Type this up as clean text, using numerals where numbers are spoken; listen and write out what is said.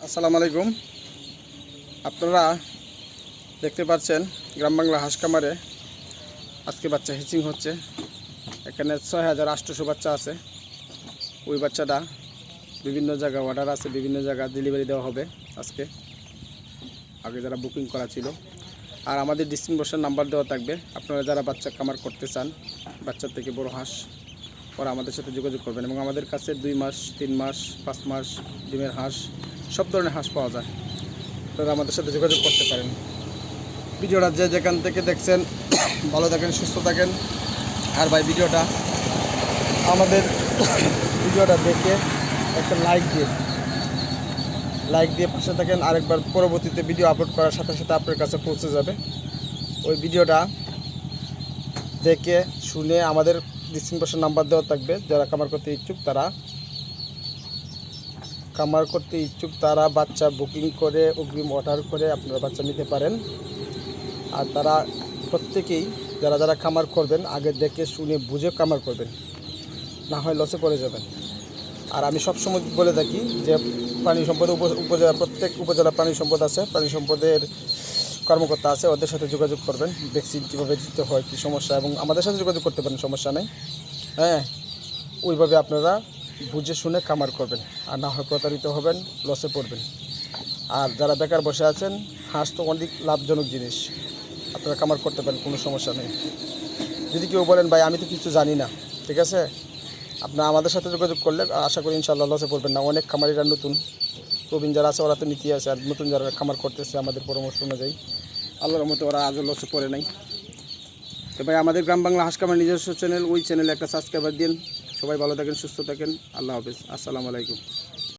আসসালামু আলাইকুম। আপনারা দেখতে পাচ্ছেন গ্রাম বাংলা হাঁস খামারে আজকে বাচ্চা হিচিং হচ্ছে। এখানে ৬,৮০০ বাচ্চা আছে। ওই বাচ্চাটা বিভিন্ন জায়গা অর্ডার আছে, বিভিন্ন জায়গা ডেলিভারি দেওয়া হবে আজকে। আগে যারা বুকিং করা ছিল, আর আমাদের ডিসক্রিপশন নাম্বার দেওয়া থাকবে। আপনারা যারা বাচ্চা খামার করতে চান, বাচ্চার থেকে বড় হাঁস, ওরা আমাদের সাথে যোগাযোগ করবেন। এবং আমাদের কাছে 2 মাস, 3 মাস, 5 মাস ডিমের হাঁস, সব ধরনের হাঁস পাওয়া যায়। আপনারা আমাদের সাথে যোগাযোগ করতে পারেন। ভিডিওটা যে যেখান থেকে দেখছেন ভালো থাকেন, সুস্থ থাকেন। আর ভাই আমাদের ভিডিওটা দেখে একটা লাইক দিয়ে পাশে থাকেন। আরেকবার পরবর্তীতে ভিডিও আপলোড করার সাথে সাথে আপনার কাছে পৌঁছে যাবে। ওই ভিডিওটা দেখে শুনে আমাদের ডিসক্রিপশন নাম্বার দেওয়া থাকবে। যারা খামার করতে ইচ্ছুক তারা বাচ্চা বুকিং করে অগ্রিম অর্ডার করে আপনারা বাচ্চা নিতে পারেন। আর তারা প্রত্যেকেই যারা খামার করবেন আগে দেখে শুনে বুঝে খামার করবেন, না হয় লসে পড়ে যাবেন। আর আমি সবসময় বলে থাকি যে প্রাণী সম্পদ উপজেলা, প্রত্যেক উপজেলা প্রাণী সম্পদ আছে, প্রাণী সম্পদের কর্মকর্তা আছে, ওদের সাথে যোগাযোগ করবেন। ভ্যাকসিন কীভাবে দিতে হয়, কী সমস্যা, এবং আমাদের সাথে যোগাযোগ করতে পারেন, সমস্যা নেই। হ্যাঁ, ওইভাবে আপনারা বুঝে শুনে খামার করবেন, আর না হয় প্রতারিত হবেন, লসে পড়বেন। আর যারা বেকার বসে আছেন, হাঁস তো অনেক লাভজনক জিনিস, আপনারা খামার করতে পারেন, কোনো সমস্যা নেই। যদি কেউ বলেন ভাই আমি তো কিছু জানি না, ঠিক আছে, আপনারা আমাদের সাথে যোগাযোগ করলে আশা করি ইনশাআল্লাহ লসে পড়বেন না। অনেক খামারিরা নতুন প্রবীণ যারা আছে ওরা তো নীতি আছে, আর নতুন যারা খামার করতেছে আমাদের পরামর্শ অনুযায়ী আল্লাহর মতো ওরা আজও লসে পড়ে নাই। তো ভাই আমাদের গ্রাম বাংলা হাঁস খামার নিজস্ব চ্যানেল, ওই চ্যানেলে একটা সাবস্ক্রাইবার দিন। সবাই ভালো থাকেন, সুস্থ থাকেন। আল্লাহ হাফেজ, আসসালামু আলাইকুম।